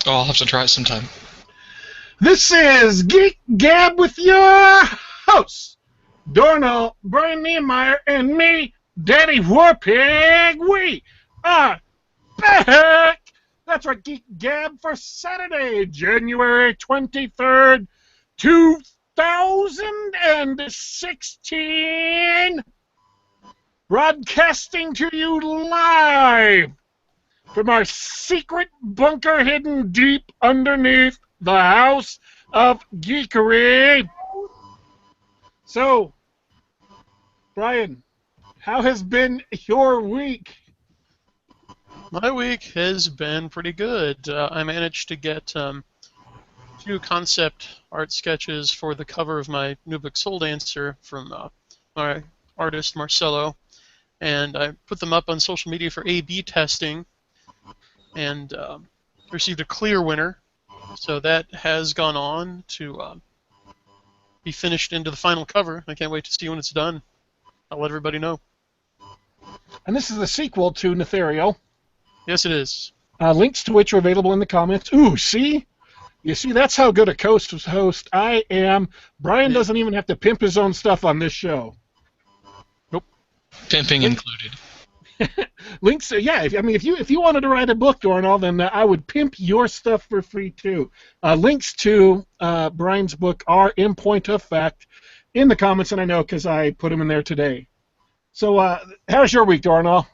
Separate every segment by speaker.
Speaker 1: Oh, I'll have to try it sometime.
Speaker 2: This is Geek Gab with your hosts, Dorrinal, Brian Niemeier, and me, Daddy Warpig. We are back! That's right, Geek Gab for Saturday, January 23rd, 2016. Broadcasting to you live from our secret bunker hidden deep underneath the House of Geekery. So, Brian, how has been your week?
Speaker 3: My week has been pretty good. I managed to get a few concept art sketches for the cover of my new book, Soul Dancer, from my artist, Marcelo, and I put them up on social media for A/B testing, and received a clear winner. So that has gone on to be finished into the final cover. I can't wait to see when it's done. I'll let everybody know.
Speaker 2: And this is the sequel to Nethario.
Speaker 3: Yes, it is.
Speaker 2: Links to which are available in the comments. Ooh, see? You see, that's how good a host I am. Brian doesn't even have to pimp his own stuff on this show.
Speaker 3: Nope.
Speaker 1: Pimping included.
Speaker 2: Links, yeah. If you wanted to write a book, Dorrinal, then I would pimp your stuff for free too. Links to Brian's book are in point of fact in the comments, and I know because I put them in there today. So, how's your week, Dorrinal?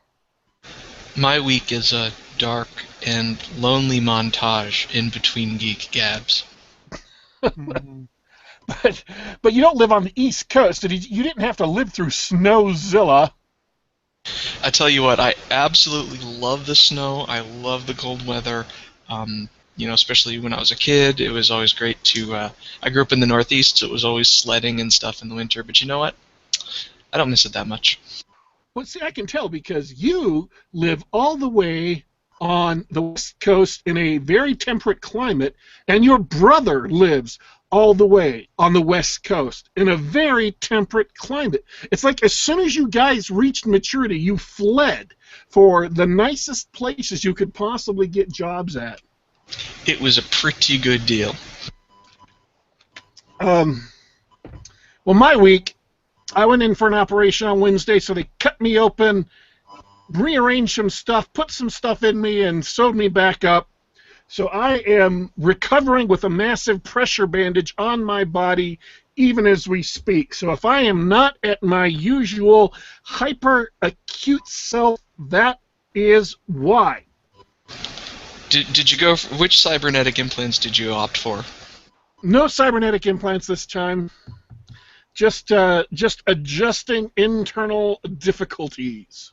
Speaker 1: My week is a dark and lonely montage in between Geek Gabs.
Speaker 2: But you don't live on the East Coast. You didn't have to live through Snowzilla.
Speaker 1: I tell you what, I absolutely love the snow. I love the cold weather. Especially when I was a kid, it was always great to. I grew up in the Northeast, so it was always sledding and stuff in the winter. But you know what? I don't miss it that much.
Speaker 2: Well, see, I can tell because you live all the way on the West Coast in a very temperate climate, and your brother lives all the way on the West Coast in a very temperate climate. It's like as soon as you guys reached maturity, you fled for the nicest places you could possibly get jobs at.
Speaker 1: It was a pretty good deal.
Speaker 2: Well, my week, I went in for an operation on Wednesday, so they cut me open, rearranged some stuff, put some stuff in me, and sewed me back up. So I am recovering with a massive pressure bandage on my body even as we speak. So if I am not at my usual hyper-acute self, that is why.
Speaker 1: Did you go for, which cybernetic implants did you opt for?
Speaker 2: No cybernetic implants this time. Just adjusting internal difficulties.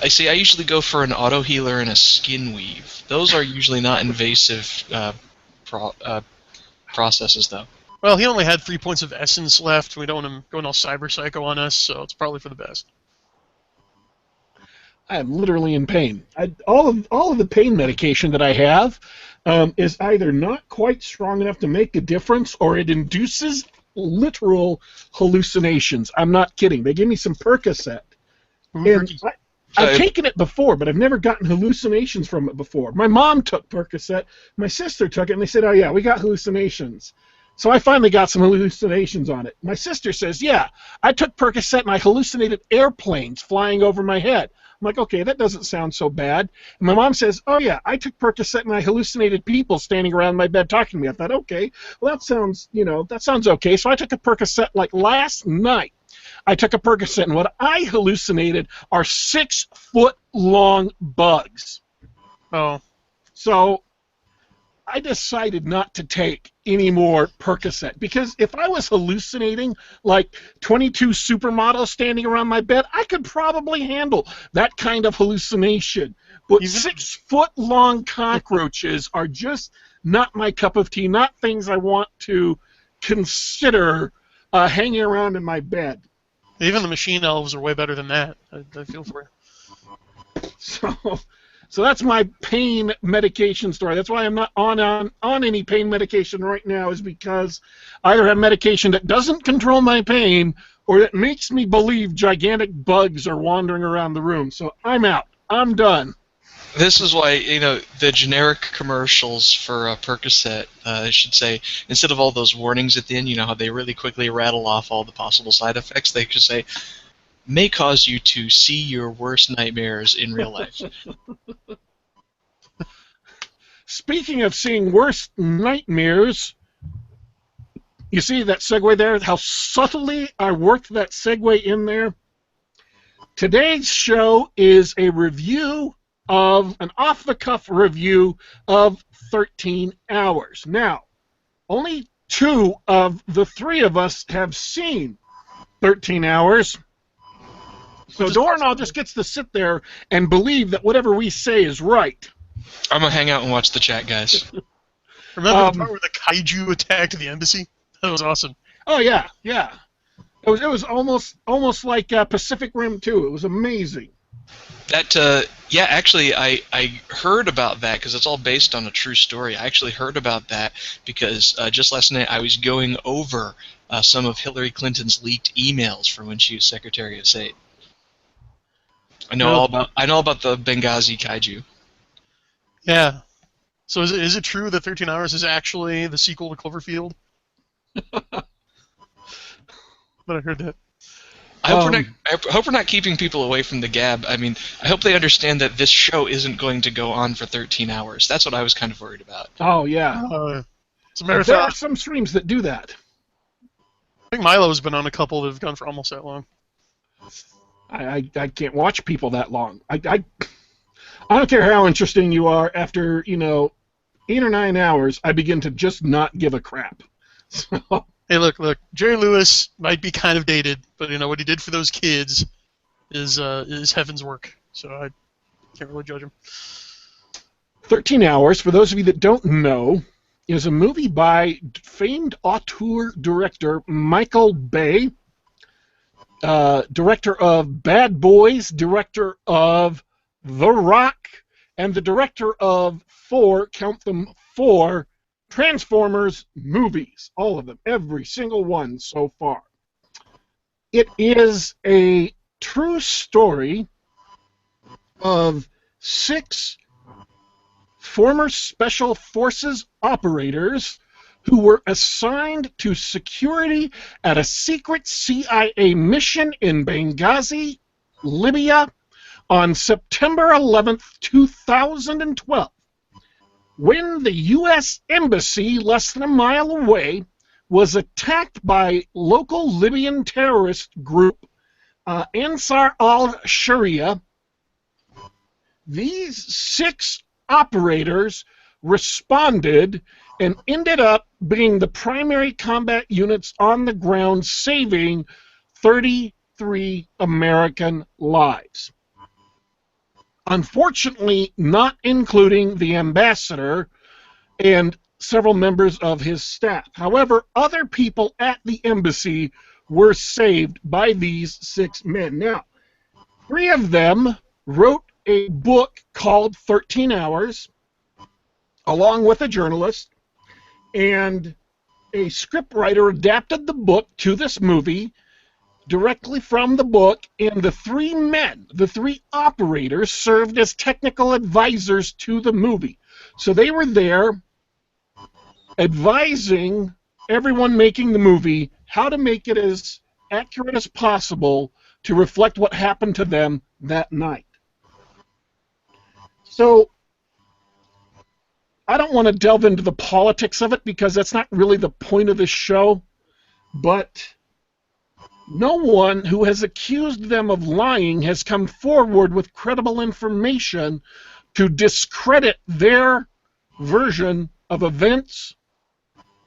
Speaker 1: I see. I usually go for an auto healer and a skin weave. Those are usually not invasive processes, though.
Speaker 3: Well, he only had 3 points of essence left. We don't want him going all cyber psycho on us, so it's probably for the best.
Speaker 2: I am literally in pain. All of the pain medication that I have is either not quite strong enough to make a difference, or it induces literal hallucinations. I'm not kidding. They gave me some Percocet, and I've taken it before, but I've never gotten hallucinations from it before. My mom took Percocet, my sister took it, and they said, "Oh yeah, we got hallucinations." So I finally got some hallucinations on it. My sister says, "Yeah, I took Percocet and I hallucinated airplanes flying over my head." I'm like, okay, that doesn't sound so bad. And my mom says, "Oh yeah, I took Percocet and I hallucinated people standing around my bed talking to me." I thought, okay, well that sounds okay. So I took a Percocet like last night. I took a Percocet, and what I hallucinated are 6-foot-long bugs.
Speaker 3: Oh.
Speaker 2: So I decided not to take any more Percocet, because if I was hallucinating like 22 supermodels standing around my bed, I could probably handle that kind of hallucination. But 6-foot-long cockroaches are just not my cup of tea, not things I want to consider hanging around in my bed.
Speaker 3: Even the machine elves are way better than that. I feel for you.
Speaker 2: So that's my pain medication story. That's why I'm not on any pain medication right now, is because I either have medication that doesn't control my pain or that makes me believe gigantic bugs are wandering around the room. So I'm out. I'm done.
Speaker 1: This is why, the generic commercials for Percocet, I should say, instead of all those warnings at the end, you know how they really quickly rattle off all the possible side effects, they just say, may cause you to see your worst nightmares in real life.
Speaker 2: Speaking of seeing worse nightmares, you see that segue there? How subtly I worked that segue in there? Today's show is a review of, an off-the-cuff review of 13 Hours. Now, only two of the three of us have seen 13 Hours. So Dorrinal just gets to sit there and believe that whatever we say is right.
Speaker 1: I'm going to hang out and watch the chat, guys.
Speaker 3: Remember the part where the kaiju attacked the embassy? That was awesome.
Speaker 2: Oh, yeah. It was almost like Pacific Rim 2. It was amazing.
Speaker 1: That, yeah, actually, I heard about that because it's all based on a true story. I actually heard about that because just last night I was going over some of Hillary Clinton's leaked emails from when she was Secretary of State. I know all about the Benghazi kaiju.
Speaker 3: Yeah. So is it true that 13 Hours is actually the sequel to Cloverfield? But I heard that.
Speaker 1: I hope we're not keeping people away from the Gab. I mean, I hope they understand that this show isn't going to go on for 13 hours. That's what I was kind of worried about.
Speaker 2: Oh, yeah.
Speaker 3: It's a marathon.
Speaker 2: There are some streams that do that.
Speaker 3: I think Milo's been on a couple that have gone for almost that long.
Speaker 2: I can't watch people that long. I don't care how interesting you are. After 8 or 9 hours, I begin to just not give a crap. So.
Speaker 3: Hey, look. Jerry Lewis might be kind of dated, but what he did for those kids is heaven's work. So I can't really judge him.
Speaker 2: 13 Hours, for those of you that don't know, is a movie by famed auteur director Michael Bay, director of Bad Boys, director of The Rock, and the director of four Transformers movies. All of them, every single one so far. It is a true story of 6 former Special Forces operators who were assigned to security at a secret CIA mission in Benghazi, Libya, on September 11th, 2012, when the U.S. Embassy, less than a mile away, was attacked by local Libyan terrorist group Ansar al-Sharia. These 6 operators responded and ended up being the primary combat units on the ground, saving 33 American lives. Unfortunately, not including the ambassador and several members of his staff. However, other people at the embassy were saved by these 6 men. Now, 3 of them wrote a book called 13 Hours, along with a journalist, and a scriptwriter adapted the book to this movie directly from the book, and the 3 men, the 3 operators, served as technical advisors to the movie. So they were there advising everyone making the movie how to make it as accurate as possible to reflect what happened to them that night. So I don't want to delve into the politics of it because that's not really the point of this show, but no one who has accused them of lying has come forward with credible information to discredit their version of events,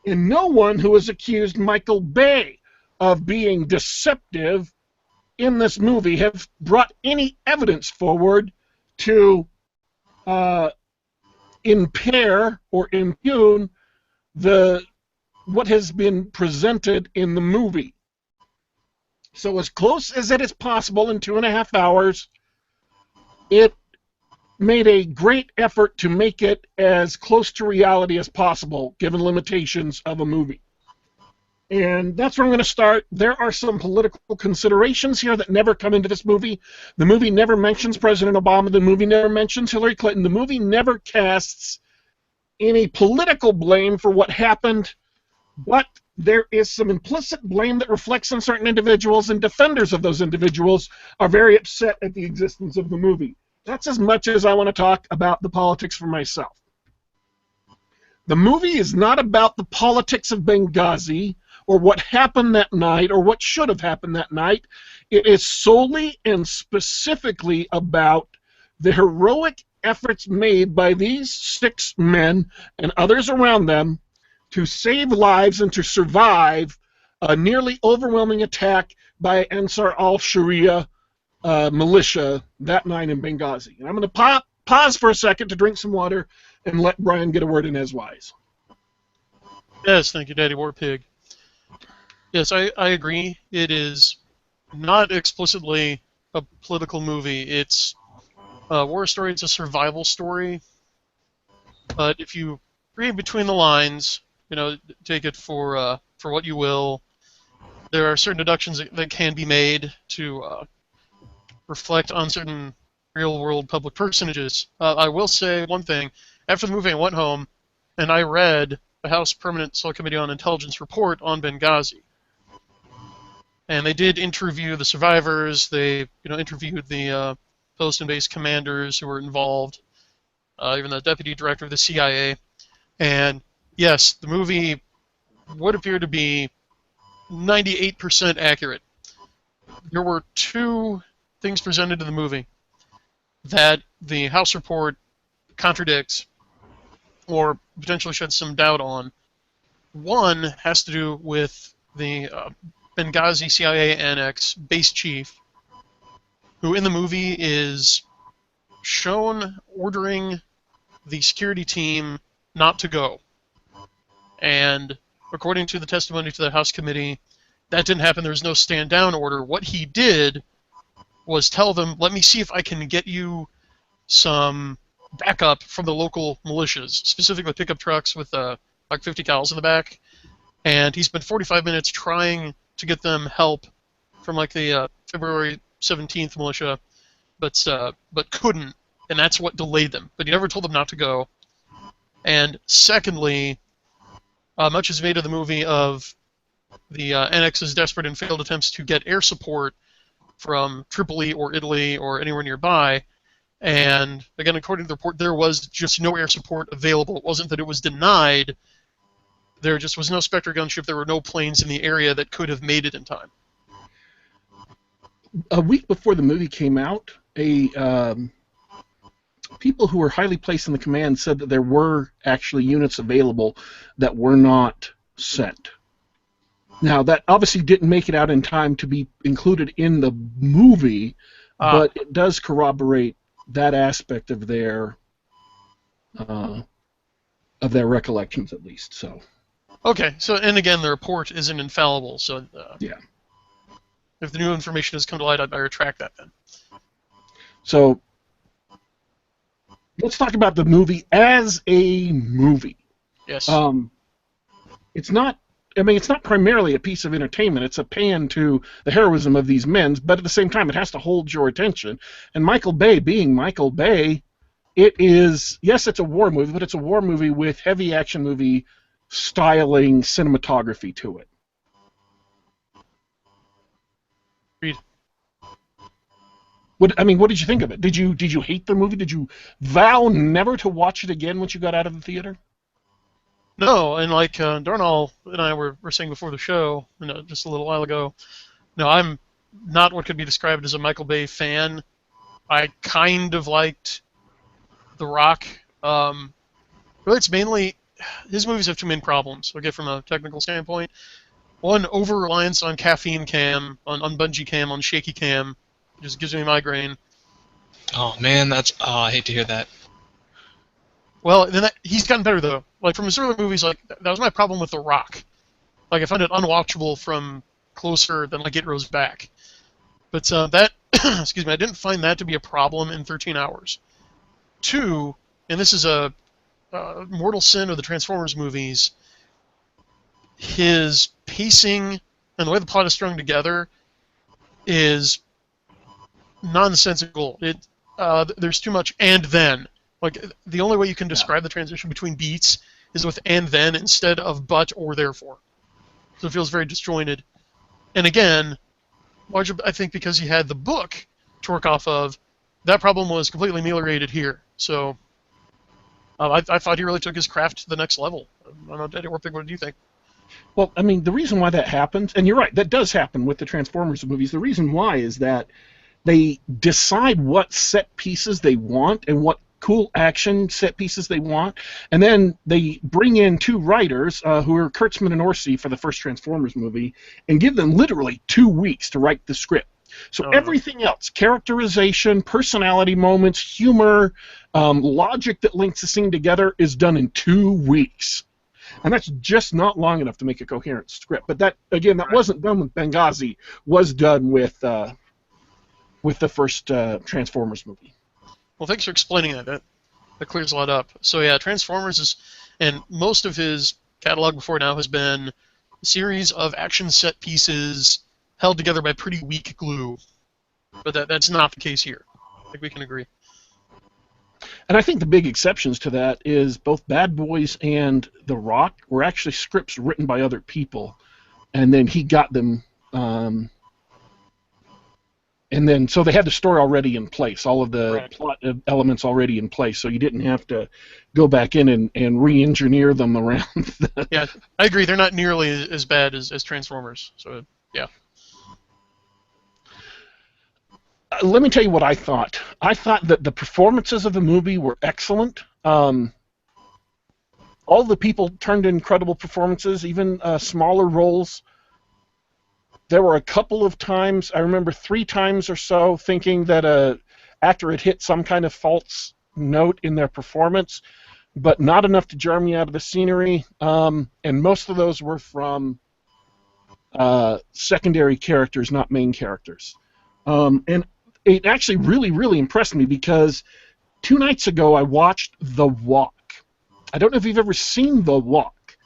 Speaker 2: and no one who has accused Michael Bay of being deceptive in this movie have brought any evidence forward to impair or impugn what has been presented in the movie. So as close as it is possible in 2.5 hours, it made a great effort to make it as close to reality as possible, given limitations of a movie. And that's where I'm going to start. There are some political considerations here that never come into this movie. The movie never mentions President Obama. The movie never mentions Hillary Clinton. The movie never casts any political blame for what happened, but there is some implicit blame that reflects on certain individuals, and defenders of those individuals are very upset at the existence of the movie. That's as much as I want to talk about the politics for myself. The movie is not about the politics of Benghazi or what happened that night or what should have happened that night. It is solely and specifically about the heroic efforts made by these 6 men and others around them to save lives and to survive a nearly overwhelming attack by Ansar al-Sharia militia that night in Benghazi. And I'm going to pause for a second to drink some water and let Brian get a word in edgewise.
Speaker 3: Yes, thank you, Daddy Warpig. Yes, I agree. It is not explicitly a political movie. It's a war story. It's a survival story. But if you read between the lines, take it for what you will, there are certain deductions that can be made to reflect on certain real-world public personages. I will say one thing. After the movie, I went home and I read the House Permanent Select Committee on Intelligence report on Benghazi. And they did interview the survivors. They interviewed the post and base commanders who were involved, even the deputy director of the CIA. And yes, the movie would appear to be 98% accurate. There were 2 things presented in the movie that the House report contradicts or potentially sheds some doubt on. One has to do with the Benghazi CIA annex base chief, who in the movie is shown ordering the security team not to go. And according to the testimony to the House committee, that didn't happen. There was no stand-down order. What he did was tell them, let me see if I can get you some backup from the local militias, specifically pickup trucks with like 50 cals in the back. And he spent 45 minutes trying to get them help from like the February 17th militia, but couldn't, and that's what delayed them. But he never told them not to go. And secondly, much is made of the movie of the annex's desperate and failed attempts to get air support from Tripoli or Italy or anywhere nearby. And again, according to the report, there was just no air support available. It wasn't that it was denied. There just was no Spectre gunship. There were no planes in the area that could have made it in time.
Speaker 2: A week before the movie came out, people who were highly placed in the command said that there were actually units available that were not sent. Now, that obviously didn't make it out in time to be included in the movie, but it does corroborate that aspect of their recollections, at least. So.
Speaker 3: Okay, so and again, the report isn't infallible, so
Speaker 2: yeah.
Speaker 3: If the new information has come to light, I retract that then.
Speaker 2: So let's talk about the movie as a movie.
Speaker 3: Yes.
Speaker 2: It's not. I mean, it's not primarily a piece of entertainment. It's a pan to the heroism of these men, but at the same time, it has to hold your attention. And Michael Bay, being Michael Bay, it is, yes, it's a war movie, but it's a war movie with heavy action movie styling cinematography to it.
Speaker 3: Read.
Speaker 2: What did you think of it? Did you hate the movie? Did you vow never to watch it again once you got out of the theater?
Speaker 3: No, and like Dorrinal and I were saying before the show, just a little while ago, no, I'm not what could be described as a Michael Bay fan. I kind of liked The Rock. Really, it's mainly his movies have 2 main problems. Okay, from a technical standpoint, one, over-reliance on caffeine cam, on bungee cam, on shaky cam, just gives me a migraine.
Speaker 1: Oh man, I hate to hear that.
Speaker 3: Well, then he's gotten better though. Like from his earlier movies, like that was my problem with The Rock. Like I found it unwatchable from closer than like It Rose Back. But that, excuse me, I didn't find that to be a problem in 13 Hours. 2, and this is a mortal sin of the Transformers movies. his pacing and the way the plot is strung together is nonsensical. There's too much and then. Like, the only way you can describe the transition between beats is with and then instead of but or therefore. So it feels very disjointed. And again, I think because he had the book to work off of, that problem was completely ameliorated here. So I thought he really took his craft to the next level. I don't know, Daddy Warpig, what do you think?
Speaker 2: Well, I mean, the reason why that happens, and you're right, that does happen with the Transformers movies. The reason why is that they decide what set pieces they want and what cool action set pieces they want, and then they bring in two writers who are Kurtzman and Orsi for the first Transformers movie and give them literally 2 weeks to write the script. So everything else, characterization, personality moments, humor, logic that links the scene together is done in 2 weeks. And that's just not long enough to make a coherent script. But that, again, that wasn't done with Benghazi, was done with the first Transformers movie.
Speaker 3: Well, thanks for explaining that. That clears a lot up. So yeah, Transformers is, and most of his catalog before now has been a series of action set pieces held together by pretty weak glue. But that's not the case here. I think we can agree.
Speaker 2: And I think the big exceptions to that is both Bad Boys and The Rock were actually scripts written by other people, and then he got them. And then, so they had the story already in place, all of the plot elements already in place, so you didn't have to go back in and re-engineer them around.
Speaker 3: Yeah, I agree. They're not nearly as bad as Transformers. So, yeah.
Speaker 2: Let me tell you what I thought. I thought that the performances of the movie were excellent. All the people turned in incredible performances, even smaller roles. There were a couple of times, I remember 3 times or so, thinking that an actor had hit some kind of false note in their performance, but not enough to jar me out of the scenery. And most of those were from secondary characters, not main characters. And it actually really, really impressed me because 2 nights ago I watched The Walk. I don't know if you've ever seen The Walk,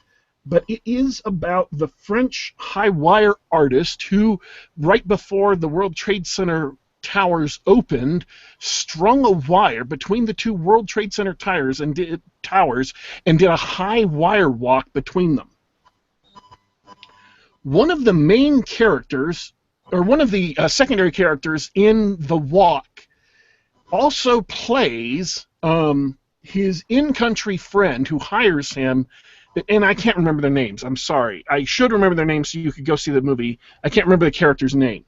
Speaker 2: but it is about the French high-wire artist who, right before the World Trade Center towers opened, strung a wire between the 2 World Trade Center towers and did a high wire walk between them. One of the main characters, or one of the secondary characters in The Walk, also plays his in-country friend who hires him. And I can't remember their names. I'm sorry. I should remember their names so you could go see the movie. I can't remember the character's name.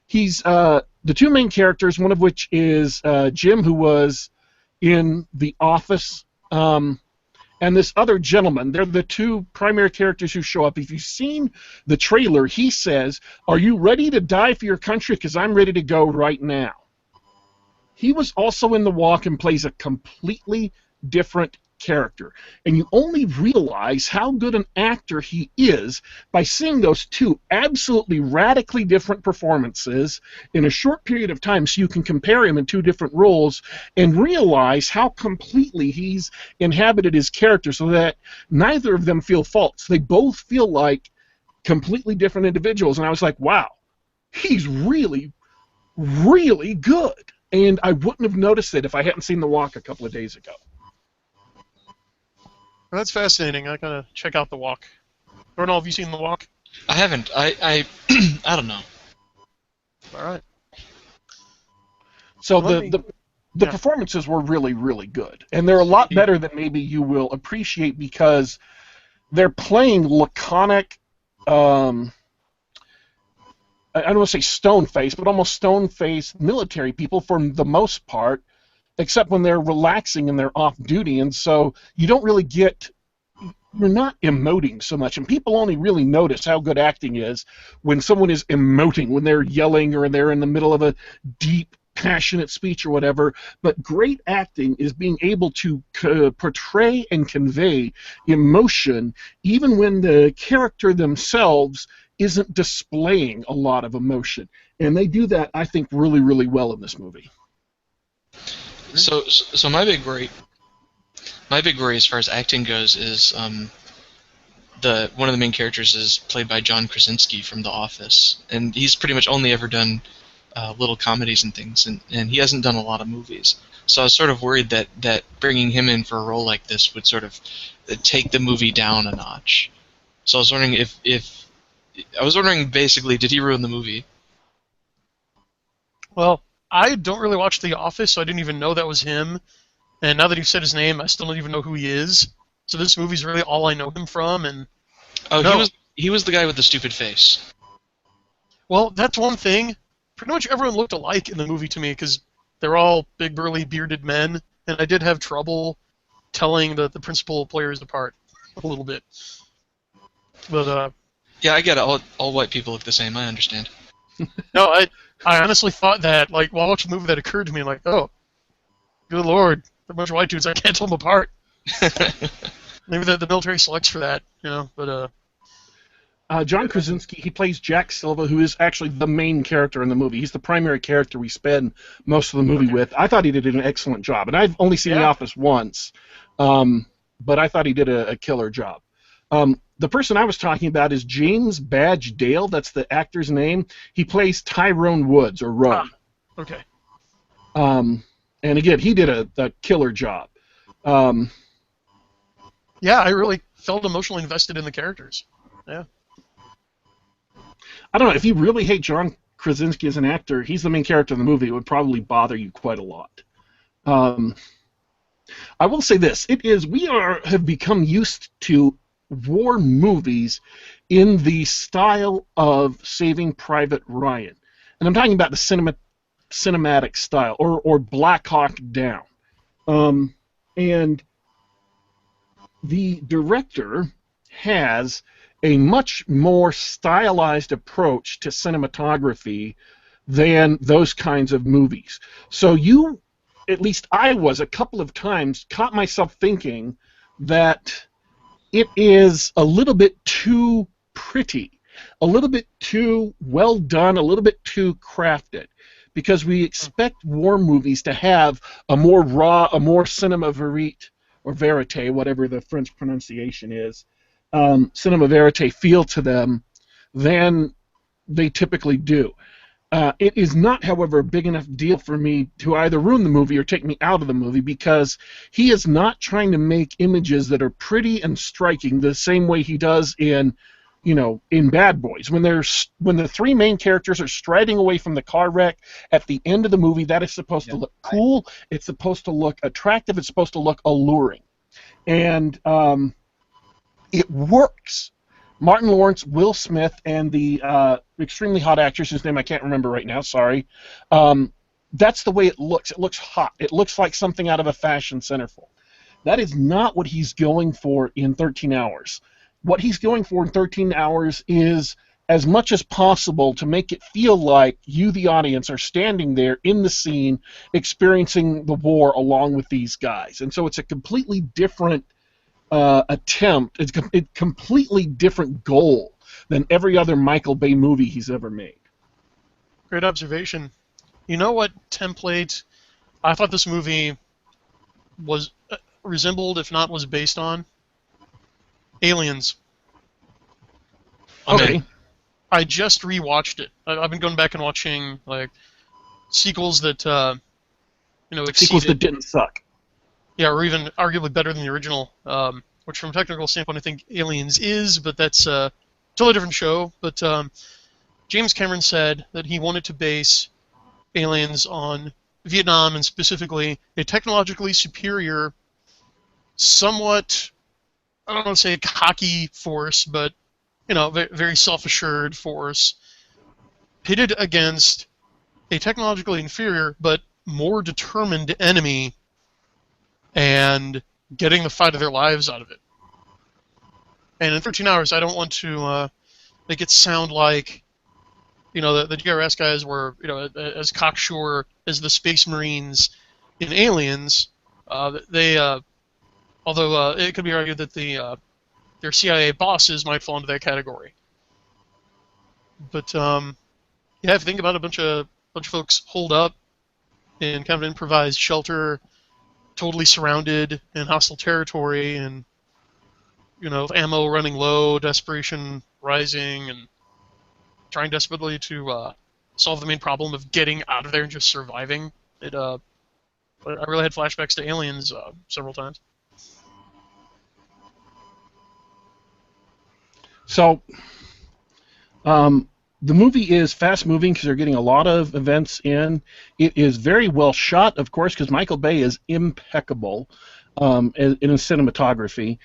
Speaker 2: He's the 2 main characters, one of which is Jim, who was in The Office, and this other gentleman. They're the 2 primary characters who show up. If you've seen the trailer, he says, "Are you ready to die for your country? Because I'm ready to go right now." He was also in The Walk and plays a completely different character, and you only realize how good an actor he is by seeing those 2 absolutely radically different performances in a short period of time, so you can compare him in 2 different roles and realize how completely he's inhabited his character so that neither of them feel false. They both feel like completely different individuals, and I was like, wow, he's really, really good. And I wouldn't have noticed it if I hadn't seen The Walk a couple of days ago.
Speaker 3: Well, that's fascinating. I gotta check out The Walk. Dorrinal, have you seen The Walk?
Speaker 1: I haven't. I I don't know.
Speaker 3: All right.
Speaker 2: So the performances were really, really good. And they're a lot better than maybe you will appreciate because they're playing laconic, I don't want to say stone-faced, but almost stone-faced military people for the most part, except when they're relaxing and they're off duty, and so you don't really get, you're not emoting so much, and people only really notice how good acting is when someone is emoting, when they're yelling or they're in the middle of a deep, passionate speech or whatever, but great acting is being able to portray and convey emotion even when the character themselves isn't displaying a lot of emotion, and they do that, I think, really, really well in this movie.
Speaker 1: So my big worry as far as acting goes is the one of the main characters is played by John Krasinski from The Office, and he's pretty much only ever done little comedies and things, and he hasn't done a lot of movies. So I was sort of worried that bringing him in for a role like this would sort of take the movie down a notch. So I was wondering basically, did he ruin the movie?
Speaker 3: Well, I don't really watch The Office, so I didn't even know that was him. And now that you've said his name, I still don't even know who he is. So this movie's really all I know him from. And
Speaker 1: Oh,
Speaker 3: no,
Speaker 1: he was the guy with the stupid face.
Speaker 3: well, that's one thing. Pretty much everyone looked alike in the movie to me because they're all big, burly, bearded men, and I did have trouble telling the principal players apart a little bit. But
Speaker 1: Yeah, I get it. All white people look the same. I understand.
Speaker 3: no, I honestly thought that, like, while watching the movie, that occurred to me, like, oh, good lord, they're a bunch of white dudes, I can't tell them apart. Maybe the military selects for that, but
Speaker 2: John Krasinski, he plays Jack Silva, who is actually the main character in the movie. He's the primary character we spend most of the movie with. I thought he did an excellent job, and I've only seen The Office once, but I thought he did a killer job. The person I was talking about is James Badge Dale. That's the actor's name. He plays Tyrone Woods, or Roan.
Speaker 3: okay.
Speaker 2: And again, he did a killer job.
Speaker 3: Yeah, I really felt emotionally invested in the characters. Yeah.
Speaker 2: I don't know, if you really hate John Krasinski as an actor, he's the main character in the movie. It would probably bother you quite a lot. I will say this: have become used to war movies in the style of Saving Private Ryan, and I'm talking about the cinematic style, or Black Hawk Down. And the director has a much more stylized approach to cinematography than those kinds of movies. So at least I was, a couple of times, caught myself thinking that it is a little bit too pretty, a little bit too well done, a little bit too crafted, because we expect war movies to have a more raw, a more cinema verite, or verite, whatever the French pronunciation is, cinema verite feel to them than they typically do. It is not, however, a big enough deal for me to either ruin the movie or take me out of the movie, because he is not trying to make images that are pretty and striking the same way he does in Bad Boys. When the three main characters are striding away from the car wreck at the end of the movie, that is supposed to look cool. It's supposed to look attractive. It's supposed to look alluring. And it works. Martin Lawrence, Will Smith, and the extremely hot actress whose name I can't remember right now, sorry. That's the way it looks. It looks hot. It looks like something out of a fashion centerfold. That is not what he's going for in 13 Hours. What he's going for in 13 Hours is, as much as possible, to make it feel like you, the audience, are standing there in the scene experiencing the war along with these guys. And so it's a completely different attempt. It's a completely different goal than every other Michael Bay movie he's ever made.
Speaker 3: Great observation. You know what template I thought this movie was resembled, if not was based on? Aliens.
Speaker 2: Okay.
Speaker 3: I just rewatched it. I've been going back and watching sequels that exceeded.
Speaker 2: Sequels that didn't suck.
Speaker 3: Yeah, or even arguably better than the original. Which, from a technical standpoint, I think Aliens is, but that's a totally different show. But James Cameron said that he wanted to base Aliens on Vietnam, and specifically a technologically superior, somewhat, I don't want to say a cocky force, but very self-assured force, pitted against a technologically inferior but more determined enemy, and getting the fight of their lives out of it. And in 13 Hours, I don't want to make it sound like the GRS guys were as cocksure as the Space Marines in Aliens. Although it could be argued that their CIA bosses might fall into that category. But if you think about a bunch of folks holed up in kind of an improvised shelter, totally surrounded in hostile territory, and ammo running low, desperation rising, and trying desperately to solve the main problem of getting out of there and just surviving. I really had flashbacks to Aliens several times.
Speaker 2: So, the movie is fast-moving because they're getting a lot of events in. It is very well shot, of course, because Michael Bay is impeccable in his cinematography.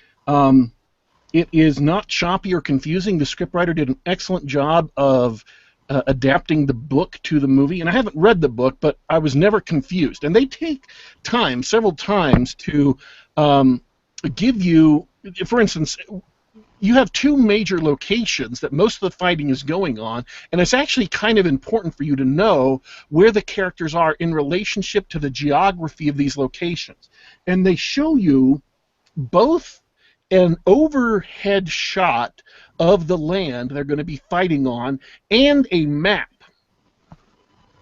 Speaker 2: It is not choppy or confusing. The scriptwriter did an excellent job of adapting the book to the movie. And I haven't read the book, but I was never confused. And they take time, several times, to give you, for instance, you have two major locations that most of the fighting is going on, and it's actually kind of important for you to know where the characters are in relationship to the geography of these locations. And they show you both an overhead shot of the land they're going to be fighting on and a map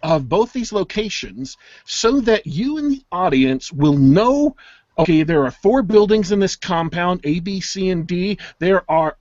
Speaker 2: of both these locations so that you and the audience will know, okay, there are 4 buildings in this compound, A, B, C, and D. There are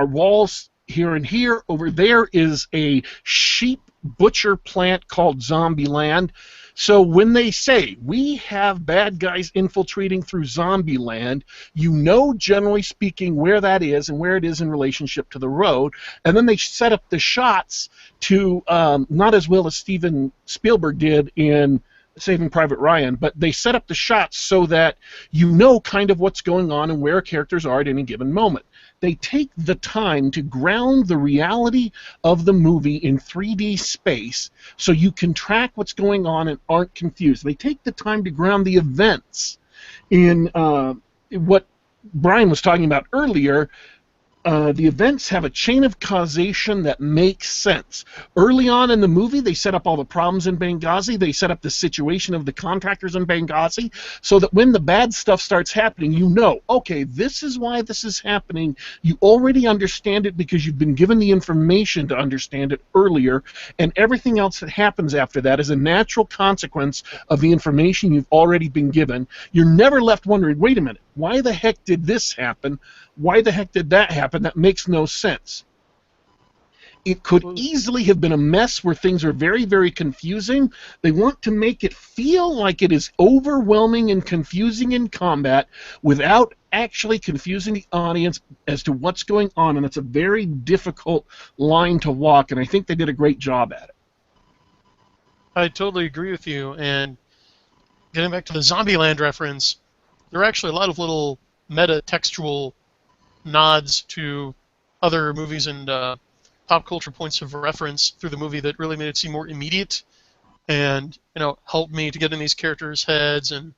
Speaker 2: walls here and here. Over there is a sheep butcher plant called Zombieland. So when they say, we have bad guys infiltrating through Zombieland, you know, generally speaking, where that is and where it is in relationship to the road. And then they set up the shots to, not as well as Steven Spielberg did in Saving Private Ryan, but they set up the shots so that you know kind of what's going on and where characters are at any given moment. They take the time to ground the reality of the movie in 3D space so you can track what's going on and aren't confused. They take the time to ground the events in what Brian was talking about earlier. The events have a chain of causation that makes sense. Early on in the movie, they set up all the problems in Benghazi. They set up the situation of the contractors in Benghazi so that when the bad stuff starts happening, you know, okay, this is why this is happening. You already understand it because you've been given the information to understand it earlier, and everything else that happens after that is a natural consequence of the information you've already been given. You're never left wondering, wait a minute, why the heck did this happen? Why the heck did that happen? That makes no sense. It could easily have been a mess where things are very, very confusing. They want to make it feel like it is overwhelming and confusing in combat without actually confusing the audience as to what's going on, and it's a very difficult line to walk, and I think they did a great job at it.
Speaker 3: I totally agree with you, and getting back to the Zombieland reference, there are actually a lot of little meta-textual nods to other movies and pop culture points of reference through the movie that really made it seem more immediate and, helped me to get in these characters' heads and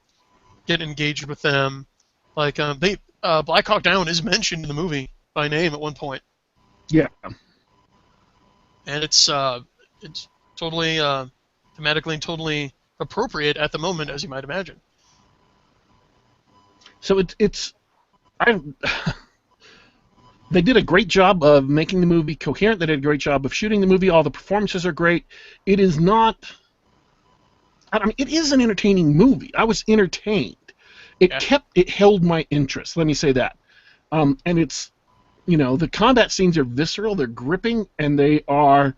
Speaker 3: get engaged with them. Like, Black Hawk Down is mentioned in the movie by name at one point.
Speaker 2: Yeah.
Speaker 3: And it's totally thematically and totally appropriate at the moment, as you might imagine.
Speaker 2: So they did a great job of making the movie coherent. They did a great job of shooting the movie. All the performances are great. It is not... I mean, it is an entertaining movie. I was entertained. It held my interest. Let me say that. And it's, the combat scenes are visceral. They're gripping, and they are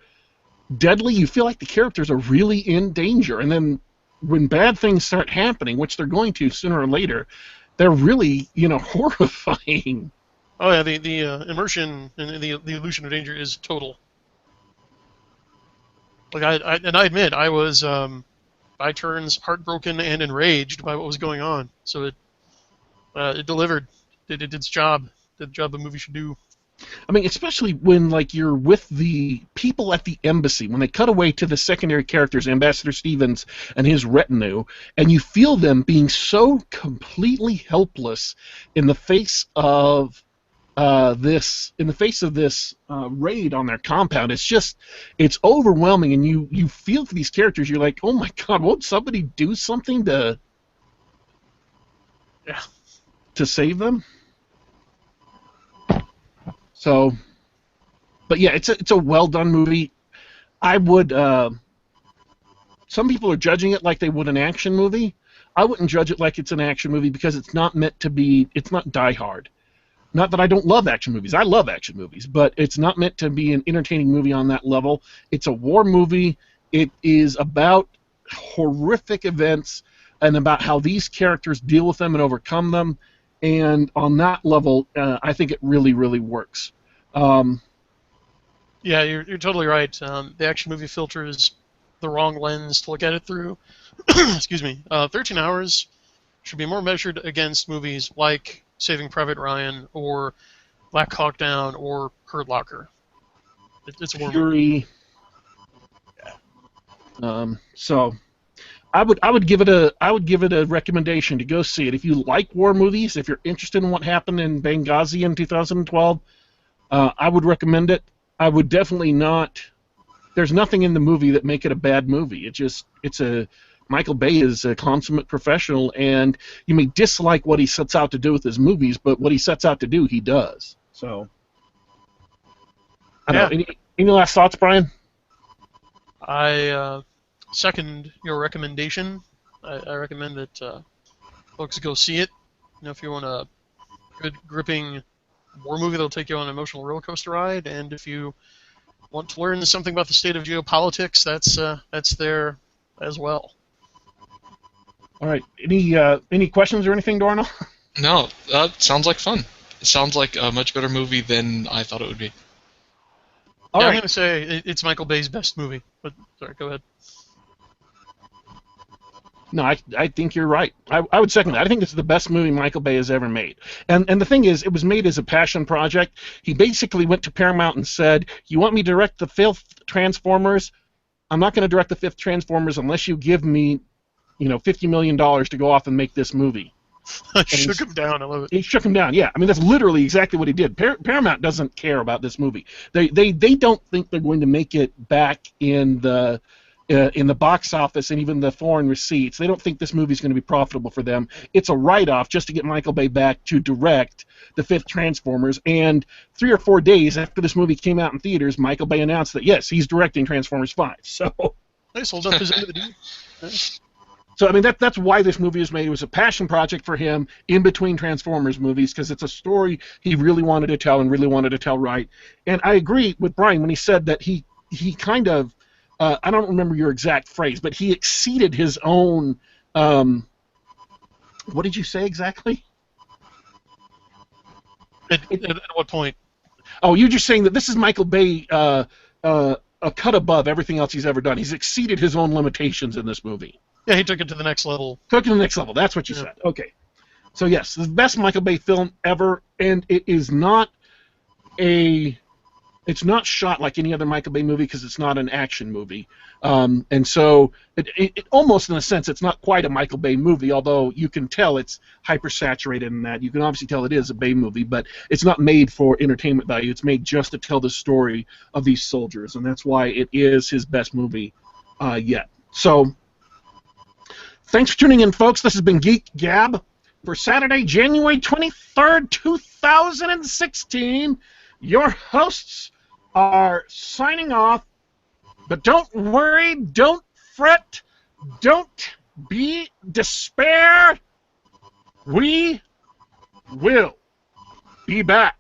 Speaker 2: deadly. You feel like the characters are really in danger. And then when bad things start happening, which they're going to sooner or later, they're really, horrifying.
Speaker 3: Oh yeah, the immersion and the illusion of danger is total. Like I admit I was by turns heartbroken and enraged by what was going on. So it delivered. It did its job. Did the job a movie should do.
Speaker 2: I mean, especially when you're with the people at the embassy, when they cut away to the secondary characters, Ambassador Stevens and his retinue, and you feel them being so completely helpless in the face of this raid on their compound. It's overwhelming, and you feel for these characters. You're like, oh my God, won't somebody do something to save them? So, but yeah, it's a well done movie. I would. Some people are judging it like they would an action movie. I wouldn't judge it like it's an action movie because it's not meant to be. It's not Die Hard. Not that I don't love action movies. I love action movies, but it's not meant to be an entertaining movie on that level. It's a war movie. It is about horrific events and about how these characters deal with them and overcome them. And on that level, I think it really, really works.
Speaker 3: Yeah, you're totally right. The action movie filter is the wrong lens to look at it through. Excuse me. 13 Hours should be more measured against movies like Saving Private Ryan or Black Hawk Down or Hurt Locker. It's a war movie.
Speaker 2: Fury. So I would give it a recommendation to go see it if you like war movies. If you're interested in what happened in Benghazi in 2012, I would recommend it. I would definitely not. There's nothing in the movie that make it a bad movie. Michael Bay is a consummate professional, and you may dislike what he sets out to do with his movies, but what he sets out to do, he does. So, I don't know. Any last thoughts, Brian?
Speaker 3: I second your recommendation. I recommend that folks go see it. If you want a good, gripping war movie that'll take you on an emotional roller coaster ride, and if you want to learn something about the state of geopolitics, that's there as well.
Speaker 2: All right. Any questions or anything, Dorrinal?
Speaker 1: No, sounds like fun. It sounds like a much better movie than I thought it would be.
Speaker 2: All right.
Speaker 3: I'm going to say it's Michael Bay's best movie. But sorry, go ahead.
Speaker 2: No, I think you're right. I would second that. I think this is the best movie Michael Bay has ever made. And the thing is, it was made as a passion project. He basically went to Paramount and said, "You want me to direct the 5th Transformers? I'm not going to direct the 5th Transformers unless you give me, $50 million to go off and make this movie."
Speaker 3: Shook him down. I love it.
Speaker 2: He shook him down. Yeah, I mean that's literally exactly what he did. Paramount doesn't care about this movie. They don't think they're going to make it back in the box office and even the foreign receipts. They don't think this movie is going to be profitable for them. It's a write-off just to get Michael Bay back to direct the 5th Transformers. And 3 or 4 days after this movie came out in theaters, Michael Bay announced that yes, he's directing Transformers 5. So
Speaker 3: they sold up his end of the deal. Yeah.
Speaker 2: So I mean that's why this movie was made. It was a passion project for him in between Transformers movies because it's a story he really wanted to tell and really wanted to tell right. And I agree with Brian when he said that he kind of I don't remember your exact phrase, but he exceeded his own. What did you say exactly?
Speaker 3: At what point?
Speaker 2: Oh, you're just saying that this is Michael Bay a cut above everything else he's ever done. He's exceeded his own limitations in this movie.
Speaker 3: Yeah, he took it to the next level.
Speaker 2: Took it to the next level. That's what you said. Okay. So yes, the best Michael Bay film ever, and it is not it's not shot like any other Michael Bay movie because it's not an action movie. And so it almost, in a sense, it's not quite a Michael Bay movie, although you can tell it's hyper-saturated in that. You can obviously tell it is a Bay movie, but it's not made for entertainment value. It's made just to tell the story of these soldiers, and that's why it is his best movie yet. So thanks for tuning in, folks. This has been Geek Gab for Saturday, January 23rd, 2016. Your hosts are signing off, but don't worry, don't fret, don't be despair. We will be back.